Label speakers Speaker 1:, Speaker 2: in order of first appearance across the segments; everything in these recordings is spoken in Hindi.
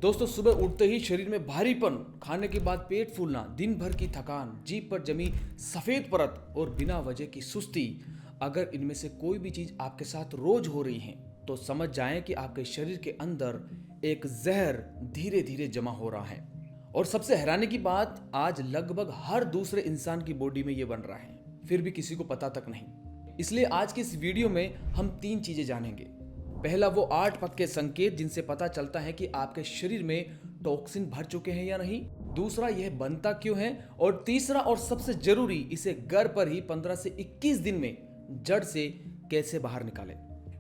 Speaker 1: दोस्तों, सुबह उठते ही शरीर में भारीपन, खाने के बाद पेट फूलना, दिन भर की थकान, जीभ पर जमी सफेद परत और बिना वजह की सुस्ती, अगर इनमें से कोई भी चीज आपके साथ रोज हो रही है तो समझ जाएं कि आपके शरीर के अंदर एक जहर धीरे धीरे जमा हो रहा है। और सबसे हैरानी की बात, आज लगभग हर दूसरे इंसान की बॉडी में ये बन रहा है, फिर भी किसी को पता तक नहीं। इसलिए आज की इस वीडियो में हम 3 चीजें जानेंगे। पहला, वो 8 पक्के संकेत जिनसे पता चलता है कि आपके शरीर में टॉक्सिन भर चुके हैं या नहीं। दूसरा, यह बनता क्यों है। और तीसरा और सबसे जरूरी, इसे घर पर ही 15 से 21 दिन में जड़ से कैसे बाहर निकालें।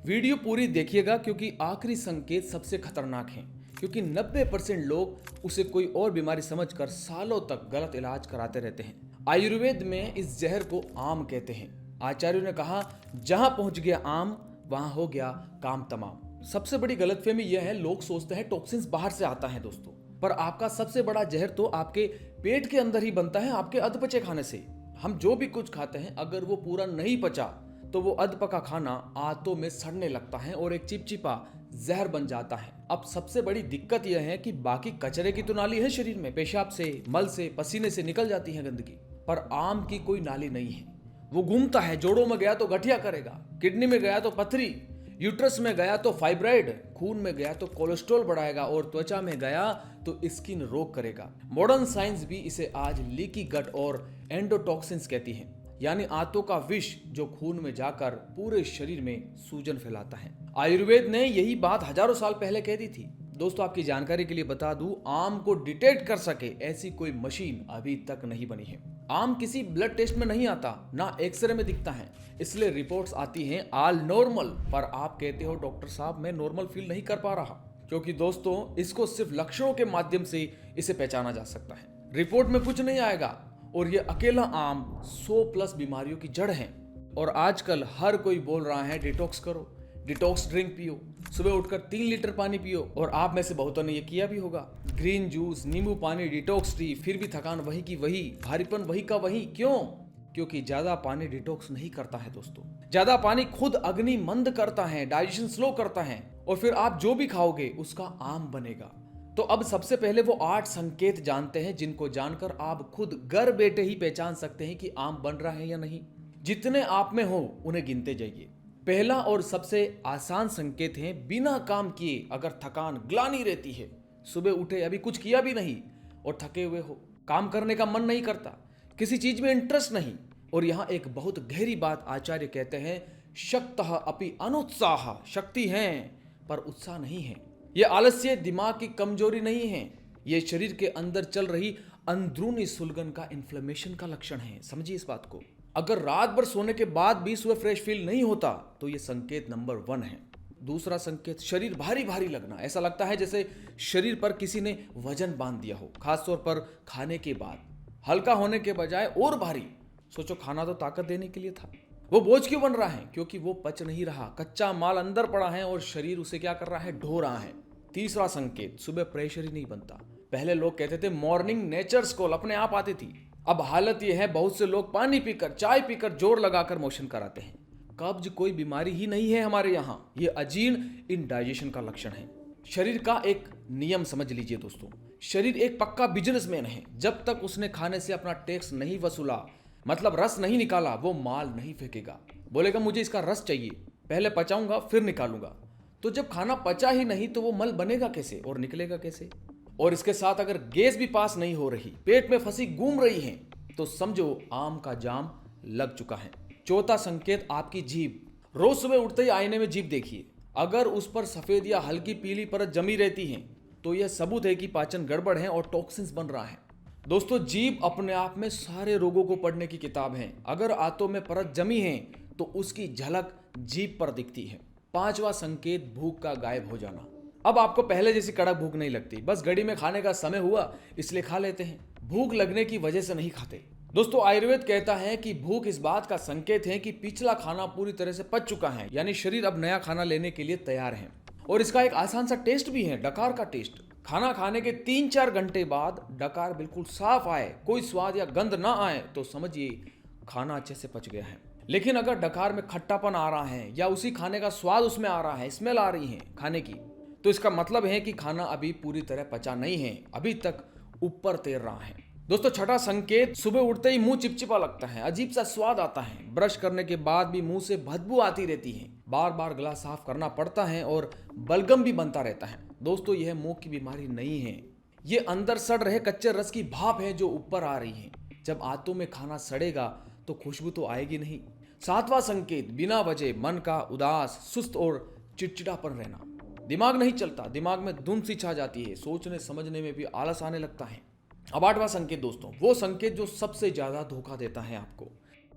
Speaker 1: वीडियो पूरी देखिएगा क्योंकि आखिरी संकेत सबसे खतरनाक है, क्योंकि 90% लोग उसे कोई और बीमारी समझकर सालों तक गलत इलाज कराते रहते हैं। आयुर्वेद में इस जहर को आम कहते हैं। आचार्यों ने कहा, जहां पहुंच गया आम वहां हो गया काम तमाम। सबसे बड़ी गलतफहमी यह है, लोग सोचते हैं टॉक्सिन्स बाहर से आता है दोस्तों, पर आपका सबसे बड़ा जहर तो आपके पेट के अंदर ही बनता है, आपके अधपचे खाने से। हम जो भी कुछ खाते हैं, अगर वो पूरा नहीं पचा तो वो अधपका खाना आंतों में सड़ने लगता है और एक चिपचिपा जहर बन जाता है। अब सबसे बड़ी दिक्कत यह है कि बाकी कचरे की तो नाली है शरीर में, पेशाब से, मल से, पसीने से निकल जाती है गंदगी, पर आम की कोई नाली नहीं है। वो घूमता है, जोड़ों में गया तो गठिया करेगा, किडनी में गया तो पथरी, यूट्रस में गया तो फाइब्राइड, खून में गया तो कोलेस्ट्रॉल बढ़ाएगा और त्वचा में गया तो स्किन रोग करेगा। मॉडर्न साइंस भी इसे आज लीकी गट और एंडोटॉक्सिन्स कहती है, यानी आंतों का विष जो खून में जाकर पूरे शरीर में सूजन फैलाता है। आयुर्वेद ने यही बात हजारों साल पहले कह दी थी। दोस्तों, आपकी जानकारी के लिए बता दूं, आम को डिटेक्ट कर सके ऐसी कोई मशीन अभी तक नहीं बनी है। आम किसी ब्लड टेस्ट में नहीं आता, ना एक्सरे में दिखता है, इसलिए रिपोर्ट्स आती हैं ऑल नॉर्मल, पर आप कहते हो डॉक्टर साहब मैं नॉर्मल फील नहीं कर पा रहा, क्योंकि दोस्तों इसको सिर्फ लक्षणों के माध्यम से इसे पहचाना जा सकता है। रिपोर्ट में कुछ नहीं आएगा और ये अकेला आम 100+ बीमारियों की जड़ है। और आजकल हर कोई बोल रहा है डिटॉक्स करो, डिटॉक्स ड्रिंक पियो, सुबह उठकर 3 लीटर पानी पियो, और आप में से बहुतों ने ये किया भी होगा। ग्रीन जूस, नींबू पानी, डिटॉक्स टी, फिर भी थकान वही की वही, भारीपन वही का वही। क्यों? क्योंकि ज्यादा पानी डिटॉक्स नहीं करता है दोस्तों। ज्यादा पानी खुद अग्नि मंद करता है, डाइजेशन स्लो करता है, और फिर आप जो भी खाओगे उसका आम बनेगा। तो अब सबसे पहले वो 8 संकेत जानते हैं जिनको जानकर आप खुद घर बैठे ही पहचान सकते हैं कि आम बन रहा है या नहीं। जितने आप में हो उन्हें गिनते जाइए। पहला और सबसे आसान संकेत है, बिना काम किए अगर थकान ग्लानि रहती है, सुबह उठे अभी कुछ किया भी नहीं और थके हुए हो, काम करने का मन नहीं करता, किसी चीज में इंटरेस्ट नहीं। और यहाँ एक बहुत गहरी बात आचार्य कहते हैं, शक्तः अपि अनुत्साह, शक्ति है पर उत्साह नहीं है। यह आलस्य दिमाग की कमजोरी नहीं है, यह शरीर के अंदर चल रही अंदरूनी सुलगन का इन्फ्लेमेशन का लक्षण है। समझिए इस बात को। अगर रात भर सोने के बाद भी सुबह फ्रेश फील नहीं होता तो यह संकेत नंबर 1 है। दूसरा संकेत, शरीर भारी भारी लगना, ऐसा लगता है जैसे शरीर पर किसी ने वजन बांध दिया हो, खासतौर पर खाने के बाद। हल्का होने के बजाय और भारी। सोचो, खाना तो ताकत देने के लिए था, वो बोझ क्यों बन रहा है? क्योंकि वो पच नहीं रहा, कच्चा माल अंदर पड़ा है और शरीर उसे क्या कर रहा है? ढो रहा है। तीसरा संकेत, सुबह प्रेशर ही नहीं बनता। पहले लोग कहते थे मॉर्निंग नेचर्स कॉल, अपने आप आती थी। अब हालत यह है, बहुत से लोग पानी पीकर, चाय पीकर जोर लगाकर मोशन कराते हैं। कब्ज कोई बीमारी ही नहीं है हमारे यहाँ, ये अजीर्ण इंडाइजेशन का लक्षण है। शरीर का एक नियम समझ लीजिए दोस्तों, शरीर एक पक्का बिजनेसमैन है। जब तक उसने खाने से अपना टैक्स नहीं वसूला, मतलब रस नहीं निकाला, वो माल नहीं फेंकेगा। बोलेगा मुझे इसका रस चाहिए, पहले पचाऊंगा फिर निकालूंगा। तो जब खाना पचा ही नहीं तो वो मल बनेगा कैसे और निकलेगा कैसे? और इसके साथ अगर गैस भी पास नहीं हो रही, पेट में फंसी घूम रही है, तो समझो आम का जाम लग चुका है। चौथा संकेत, आपकी जीभ। रोज सुबह उठते ही आईने में जीभ देखिए, अगर उस पर सफेद या हल्की पीली परत जमी रहती है तो यह सबूत है कि पाचन गड़बड़ है और टॉक्सिन्स बन रहा है। दोस्तों, जीभ अपने आप में सारे रोगों को पढ़ने की किताब है। अगर आंतों में परत जमी है तो उसकी झलक जीभ पर दिखती है। पांचवा संकेत, भूख का गायब हो जाना। अब आपको पहले जैसी कड़क भूख नहीं लगती, बस घड़ी में खाने का समय हुआ इसलिए खा लेते हैं, भूख लगने की वजह से नहीं खाते। दोस्तों, आयुर्वेद कहता है कि भूख इस बात का संकेत है कि पिछला खाना पूरी तरह से पच चुका है, यानी शरीर अब नया खाना लेने के लिए तैयार है। और इसका एक आसान सा टेस्ट भी है, डकार का टेस्ट। खाना खाने के 3-4 घंटे बाद डकार बिल्कुल साफ आए, कोई स्वाद या गंध ना आए, तो समझिए खाना अच्छे से पच गया है। लेकिन अगर डकार में खट्टापन आ रहा है या उसी खाने का स्वाद उसमें आ रहा है, स्मेल आ रही है खाने की, तो इसका मतलब है कि खाना अभी पूरी तरह पचा नहीं है, अभी तक ऊपर तैर रहा है। दोस्तों छठा संकेत, सुबह उठते ही मुंह चिपचिपा लगता है, अजीब सा स्वाद आता है, ब्रश करने के बाद भी मुंह से बदबू आती रहती है, बार बार गला साफ करना पड़ता है और बलगम भी बनता रहता है। दोस्तों यह मुंह की बीमारी नहीं है, ये अंदर सड़ रहे कच्चे रस की भाप है जो ऊपर आ रही है। जब आंतों में खाना सड़ेगा तो खुशबू तो आएगी नहीं। सातवां संकेत, बिना वजह मन का उदास, सुस्त और चिड़चिड़ापन रहना, दिमाग नहीं चलता, दिमाग में धुंध सी छा जाती है, सोचने समझने में भी आलस आने लगता है। अब आठवां संकेत दोस्तों, वो संकेत जो सबसे ज्यादा धोखा देता है आपको,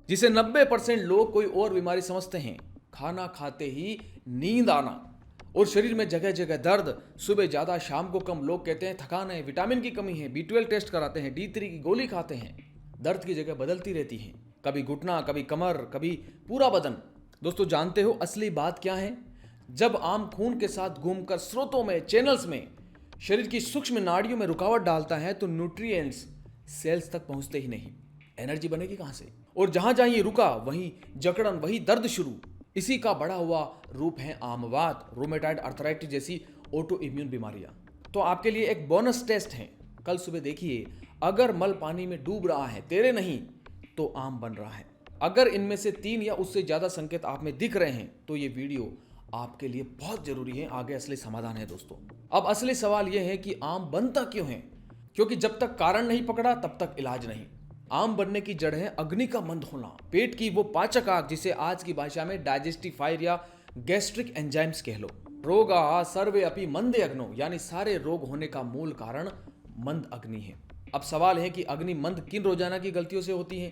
Speaker 1: जिसे 90% लोग कोई और बीमारी समझते हैं, खाना खाते ही नींद आना और शरीर में जगह जगह दर्द, सुबह ज्यादा शाम को कम। लोग कहते हैं थकान है, विटामिन की कमी है, B12 टेस्ट कराते हैं, D3 की गोली खाते हैं, दर्द की जगह बदलती रहती है, कभी घुटना, कभी कमर, कभी पूरा बदन। दोस्तों जानते हो असली बात क्या है? जब आम खून के साथ घूमकर स्रोतों में, चैनल्स में, शरीर की सूक्ष्म नाड़ियों में रुकावट डालता है तो न्यूट्रिएंट्स सेल्स तक पहुंचते ही नहीं, एनर्जी बनेगी कहां से? और जहां जहां ये रुका वहीं जकड़न, वही दर्द शुरू। इसी का बढ़ा हुआ रूप है आमवात, रोमेटाइड अर्थराइटिस जैसी ऑटो इम्यून बीमारियां। तो आपके लिए एक बोनस टेस्ट है, कल सुबह देखिए, अगर मल पानी में डूब रहा है, तैरे नहीं, तो आम बन रहा है। अगर इनमें से 3 या उससे ज्यादा संकेत आप में दिख रहे हैं तो ये वीडियो आपके लिए बहुत जरूरी है, आगे असली समाधान है दोस्तों। अब असली सवाल यह है कि आम बनता क्यों है? क्योंकि जब तक कारण नहीं पकड़ा तब तक इलाज नहीं। आम बनने की जड़ है अग्नि का मंद होना, पेट की वो पाचक आग जिसे आज की भाषा में डाइजेस्टिव फायर या गैस्ट्रिक एंजाइम्स कह लो। रोगा सर्वे अपि मंदे अग्नो, यानी सारे रोग होने का मूल कारण मंद अग्नि है। अब सवाल है कि अग्नि मंद किन रोजाना की गलतियों से होती है?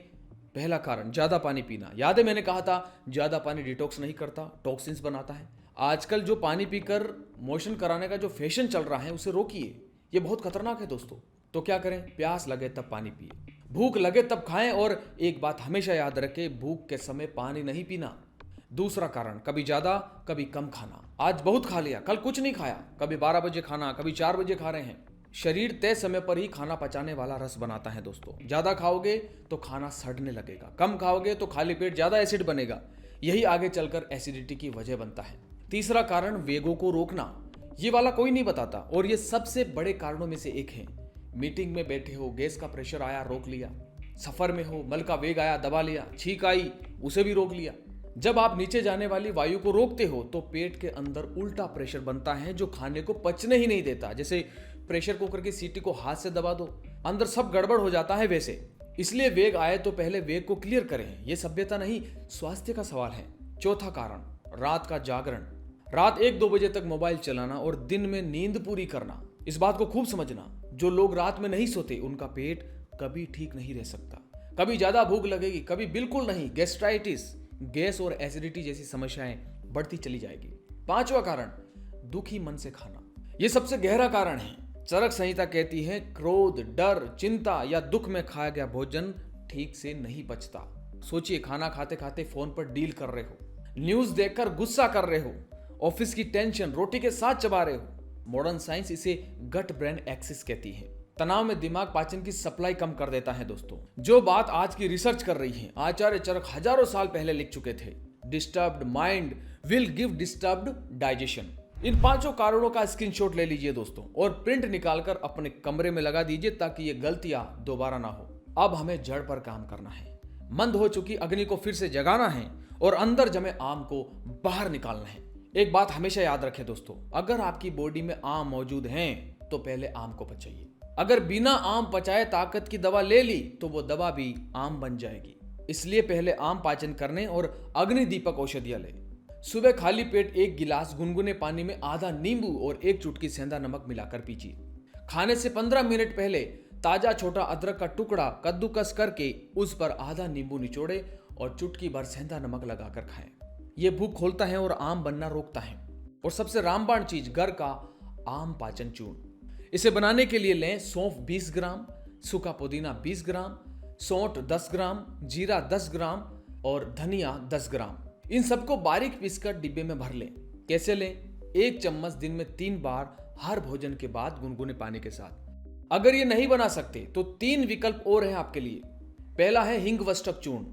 Speaker 1: पहला कारण, ज्यादा पानी पीना। याद है मैंने कहा था ज्यादा पानी डिटॉक्स नहीं करता, टॉक्सिन्स बनाता है। आजकल जो पानी पीकर मोशन कराने का जो फैशन चल रहा है उसे रोकिए, ये बहुत खतरनाक है दोस्तों। तो क्या करें? प्यास लगे तब पानी पिए, भूख लगे तब खाएं, और एक बात हमेशा याद रखें, भूख के समय पानी नहीं पीना। दूसरा कारण, कभी ज्यादा कभी कम खाना। आज बहुत खा लिया, कल कुछ नहीं खाया, कभी 12 बजे खाना, कभी 4 बजे खा रहे हैं। शरीर तय समय पर ही खाना पचाने वाला रस बनाता है दोस्तों। ज्यादा खाओगे तो खाना सड़ने लगेगा, कम खाओगे तो खाली पेट ज्यादा एसिड बनेगा, यही आगे चलकर एसिडिटी की वजह बनता है। तीसरा कारण, वेगों को रोकना। ये वाला कोई नहीं बताता और ये सबसे बड़े कारणों में से एक है। मीटिंग में बैठे हो, गैस का प्रेशर आया, रोक लिया। सफर में हो, मल का वेग आया, दबा लिया। छींक आई, उसे भी रोक लिया। जब आप नीचे जाने वाली वायु को रोकते हो तो पेट के अंदर उल्टा प्रेशर बनता है जो खाने को पचने ही नहीं देता। जैसे प्रेशर कुकर की सीटी को हाथ से दबा दो, अंदर सब गड़बड़ हो जाता है वैसे। इसलिए वेग आए तो पहले वेग को क्लियर करें, यह सभ्यता नहीं, स्वास्थ्य का सवाल है। चौथा कारण, रात का जागरण। रात 1-2 बजे तक मोबाइल चलाना और दिन में नींद पूरी करना। इस बात को खूब समझना, जो लोग रात में नहीं सोते उनका पेट कभी ठीक नहीं रह सकता। कभी ज्यादा भूख लगेगी, कभी बिल्कुल नहीं। गैस्ट्राइटिस, गैस और एसिडिटी जैसी समस्याएं बढ़ती चली जाएगी। पांचवा कारण, दुखी मन से खाना। यह सबसे गहरा कारण है। चरक संहिता कहती है, क्रोध, डर, चिंता या दुख में खाया गया भोजन ठीक से नहीं पचता। सोचिए, खाना खाते खाते फोन पर डील कर रहे हो, न्यूज देखकर गुस्सा कर रहे हो, ऑफिस की टेंशन रोटी के साथ चबा रहे हो। मॉडर्न साइंस इसे गट ब्रेन एक्सिस कहती है। तनाव में दिमाग पाचन की सप्लाई कम कर देता है दोस्तों। जो बात आज की रिसर्च कर रही है, आचार्य चरक हजारों साल पहले लिख चुके थे। Disturbed mind will give disturbed digestion. इन 5 कारणों का स्क्रीनशॉट ले लीजिए दोस्तों और प्रिंट निकालकर अपने कमरे में लगा दीजिए ताकि ये गलतियां दोबारा ना हो। अब हमें जड़ पर काम करना है, मंद हो चुकी अग्नि को फिर से जगाना है और अंदर जमे आम को बाहर निकालना है। एक बात हमेशा याद रखें दोस्तों, अगर आपकी बॉडी में आम मौजूद हैं तो पहले आम को पचाइए। अगर बिना आम पचाए ताकत की दवा ले ली तो वो दवा भी आम बन जाएगी। इसलिए पहले आम पाचन करने और अग्नि दीपक औषधियां ले। सुबह खाली पेट 1 गिलास गुनगुने पानी में आधा नींबू और 1 चुटकी सेंधा नमक मिलाकर पीजिए। खाने से 15 मिनट पहले ताजा छोटा अदरक का टुकड़ा कद्दूकस करके उस पर आधा नींबू निचोड़े और चुटकी भर सेंधा नमक लगाकर खाएं। यह भूख खोलता है और आम बनना रोकता है। और सबसे रामबाण चीज, घर का आम पाचन चूर्ण। इसे बनाने के लिए लें सौंफ 20 ग्राम, सूखा पुदीना 20 ग्राम, सौंठ 10 ग्राम, जीरा 10 ग्राम और धनिया 10 ग्राम। इन सबको बारीक पीसकर डिब्बे में भर लें। कैसे लें? 1 चम्मच दिन में 3 बार हर भोजन के बाद गुनगुने पानी के साथ। अगर ये नहीं बना सकते तो 3 विकल्प और हैं आपके लिए। पहला है हिंग वस्टक चूर्ण।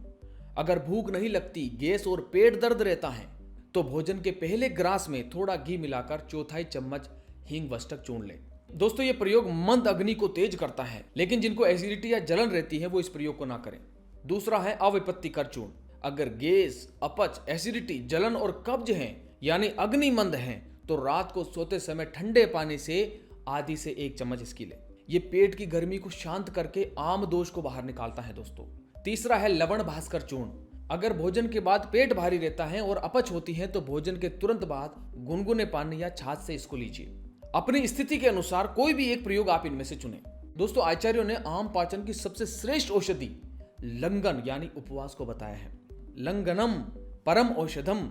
Speaker 1: अगर भूख नहीं लगती, गैस और पेट दर्द रहता है तो भोजन के पहले ग्रास में थोड़ा घी मिलाकर चौथाई चम्मच हींग वस्तक चूर्ण लें। दोस्तों ये प्रयोग मंद अग्नि को तेज करता है, लेकिन जिनको एसिडिटी या जलन रहती है वो इस प्रयोग को ना करें। दूसरा है अविपत्तिकर चूर्ण। अगर गैस, अपच, एसिडिटी, जलन और कब्ज हैं यानी अग्नि मंद हैं तो रात को सोते समय ठंडे पानी से आधी से 1 चम्मच इसकी लें। ये पेट की गर्मी को शांत करके आम दोष को बाहर निकालता है दोस्तों। तीसरा है लवण भास्कर चूर्ण। अगर भोजन के बाद पेट भारी रहता है और अपच होती है तो भोजन के तुरंत बाद गुनगुने पानी या छाछ से इसको लीजिए। अपनी स्थिति के अनुसार कोई भी एक प्रयोग आप इनमें से चुनें। दोस्तों आचार्यों ने आम पाचन की सबसे श्रेष्ठ औषधि लंगन यानी उपवास को बताया है। लंगनम परम औषधम।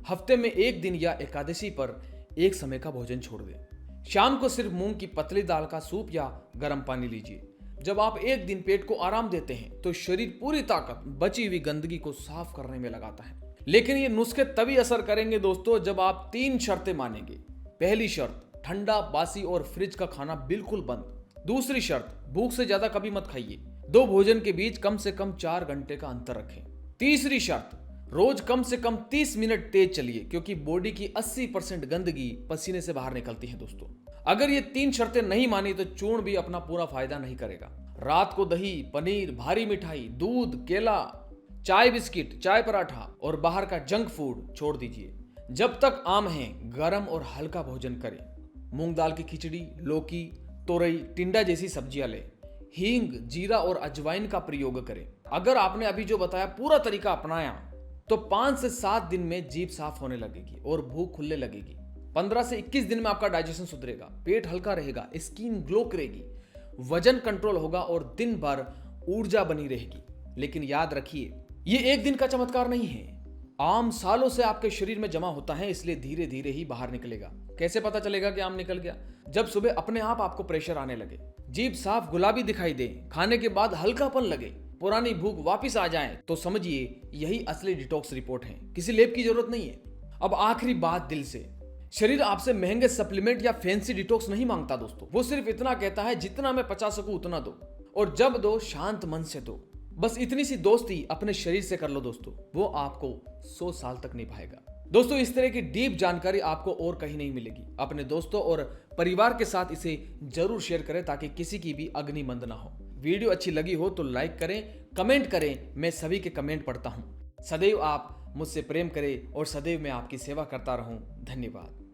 Speaker 1: हफ्ते में 1 दिन या एकादशी पर एक समय का भोजन छोड़ दें। शाम को सिर्फ मूंग की पतली दाल का सूप या गर्म पानी लीजिए। जब आप 1 दिन पेट को आराम देते हैं तो शरीर पूरी ताकत बची हुई गंदगी को साफ करने में लगाता है। लेकिन ये नुस्खे तभी असर करेंगे दोस्तों जब आप 3 शर्तें मानेंगे। पहली शर्त, ठंडा, बासी और फ्रिज का खाना बिल्कुल बंद। दूसरी शर्त, भूख से ज्यादा कभी मत खाइए। 2 भोजन के बीच कम से कम 4 घंटे का अंतर रखें। तीसरी शर्त, रोज कम से कम 30 मिनट तेज चलिए क्योंकि बॉडी की 80% गंदगी पसीने से बाहर निकलती है दोस्तों। अगर ये 3 शर्तें नहीं मानी तो चूर्ण भी अपना पूरा फायदा नहीं करेगा। रात को दही, पनीर, भारी मिठाई, दूध, केला, चाय बिस्किट, चाय पराठा और बाहर का जंक फूड छोड़ दीजिए। जब तक आम है गरम और हल्का भोजन करें। मूंग दाल की खिचड़ी, लौकी, तोरई, टिंडा जैसी सब्जियां लें। हींग, जीरा और अजवाइन का प्रयोग करें। अगर आपने अभी जो बताया पूरा तरीका अपनाया तो 5 से 7 दिन में जीभ साफ होने लगेगी और भूख खुलने लगेगी। 15 से 21 दिन में आपका डाइजेशन सुधरेगा, पेट हल्का रहेगा, स्किन ग्लो करेगी, वजन कंट्रोल होगा और दिन भर ऊर्जा बनी रहेगी। लेकिन याद रखिए ये एक दिन का चमत्कार नहीं है। आम सालों से आपके शरीर में जमा होता है, इसलिए धीरे धीरे ही बाहर निकलेगा। कैसे पता चलेगा कि आम निकल गया? जब सुबह अपने आप आपको प्रेशर आने लगे, जीभ साफ गुलाबी दिखाई दे, खाने के बाद हल्कापन लगे, पुरानी भूख वापस आ जाए तो समझिए यही असली डिटॉक्स रिपोर्ट है। किसी लैब की जरूरत नहीं है। अब आखिरी बात दिल से, शरीर आपसे महंगे सप्लीमेंट या फैंसी डिटॉक्स नहीं मांगता दोस्तों। वो सिर्फ इतना कहता है जितना मैं पचा सकूं उतना दो, और जब दो शांत मन से दो। बस इतनी सी दोस्ती अपने शरीर से कर लो दोस्तों, वो आपको 100 साल तक निभाएगा। दोस्तों इस तरह की डीप जानकारी आपको और कहीं नहीं मिलेगी। अपने दोस्तों और परिवार के साथ इसे जरूर शेयर करें ताकि किसी की भी अग्नि मंद ना हो। वीडियो अच्छी लगी हो तो लाइक करें, कमेंट करें, मैं सभी के कमेंट पढ़ता हूं। सदैव आप मुझसे प्रेम करें और सदैव मैं आपकी सेवा करता रहूं। धन्यवाद।